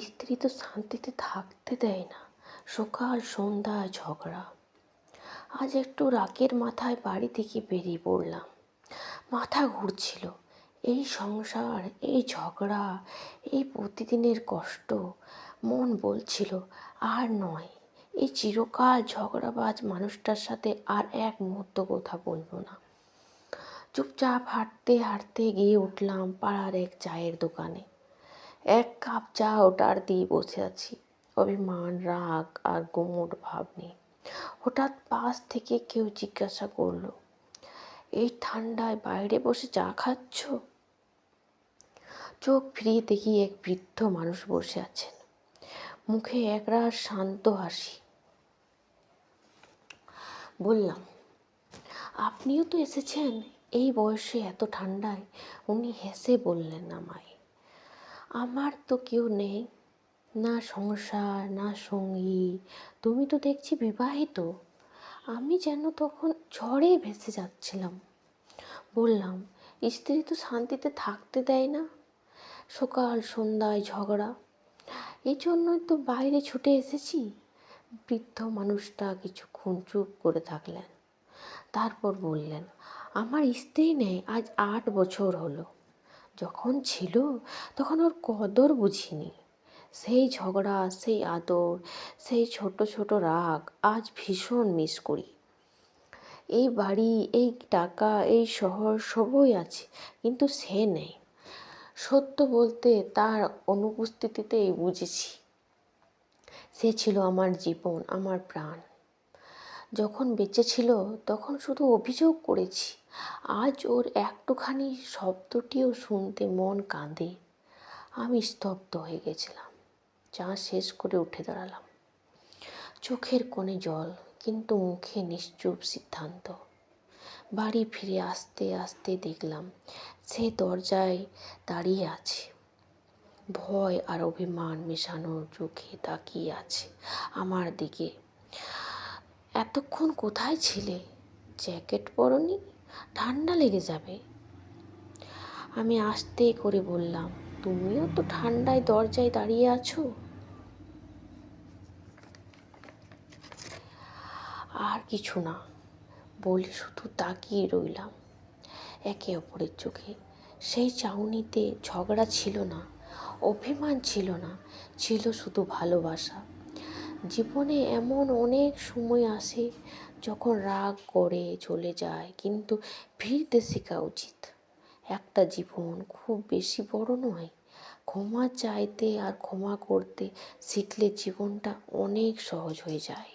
স্ত্রী তো শান্তিতে থাকতে দেয় না, সকাল সন্ধ্যায় ঝগড়া। আজ একটু রাগের মাথায় বাড়ি থেকে বেরিয়ে পড়লাম। মাথা ঘুরছিল। এই সংসার, এই ঝগড়া, এই প্রতিদিনের কষ্ট। মন বলছিল আর নয়, এই চিরকাল ঝগড়াবাজ মানুষটার সাথে আর এক মুহূর্ত কথা বলবো না। চুপচাপ হাঁটতে হাঁটতে গিয়ে উঠলাম পাড়ার এক চায়ের দোকানে। এক কাপ চা ওটার দিয়ে বসে আছি। অভিমান, রাগ আর গুমোট ভাব নিয়ে। হঠাৎ পাশ থেকে কেউ জিজ্ঞাসা করলো, এই ঠান্ডায় বাইরে বসে চা খাচ্ছ? চোখ ফিরিয়ে দেখি এক বৃদ্ধ মানুষ বসে আছেন, মুখে একরাশ শান্ত হাসি। বললাম, আপনিও তো এসেছেন এই বয়সে এত ঠান্ডায়? উনি হেসে বললেন আমায়, আমার তো কেউ নেই, না সংসার, না সঙ্গী। তুমি তো দেখছি বিবাহিত। আমি যেন তখন ঝড়ে ভেসে যাচ্ছিলাম। বললাম, স্ত্রী তো শান্তিতে থাকতে দেয় না, সকাল সন্ধ্যায় ঝগড়া, এই জন্যই তো বাইরে ছুটে এসেছি। বৃদ্ধ মানুষটা কিছুক্ষণ চুপ করে থাকলেন, তারপর বললেন, আমার স্ত্রী নেই আজ 8 বছর হলো। যখন ছিল তখন ওর কদর বুঝিনি। সেই ঝগড়া, সেই আদর, সেই ছোট ছোট রাগ আজ ভীষণ মিস করি। এই বাড়ি, এই টাকা, এই শহর সবই আছে, কিন্তু সে নেই। সত্য বলতে তার অনুপস্থিতিতেই বুঝেছি সে ছিল আমার জীবন, আমার প্রাণ। যখন বেঁচে ছিল তখন শুধু অভিযোগ করেছি, আজ ওর একটুখানি শব্দটিও শুনতে মন কাঁদে। আমি স্তব্ধ হয়ে গেছিলাম। চা শেষ করে উঠে দাঁড়ালাম। চোখের কোণে জল, কিন্তু মুখে নিশ্চুপ সিদ্ধান্ত। বাড়ি ফিরে আসতে আসতে দেখলাম সে দরজায় দাঁড়িয়ে আছে, ভয় আর অভিমান মেশানো চোখে তাকিয়ে আছে আমার দিকে। এতক্ষণ কোথায় ছিলে? জ্যাকেট পরনি? ঠান্ডা লেগে যাবে। আমি আস্তে করে বললাম, তুমিও তো ঠান্ডায় দরজায় দাঁড়িয়ে আছো। আর কিছু না বলে শুধু তাকিয়ে রইলাম একে অপরের চোখে। সেই চাউনিতে ঝগড়া ছিল না, অভিমান ছিল না, ছিল শুধু ভালোবাসা। জীবনে এমন অনেক সময় আসে যখন রাগ করে চলে যায়, কিন্তু ফিরতে শেখা উচিত। একটা জীবন খুব বেশি বড় নয়। ক্ষমা চাইতে আর ক্ষমা করতে শিখলে জীবনটা অনেক সহজ হয়ে যায়।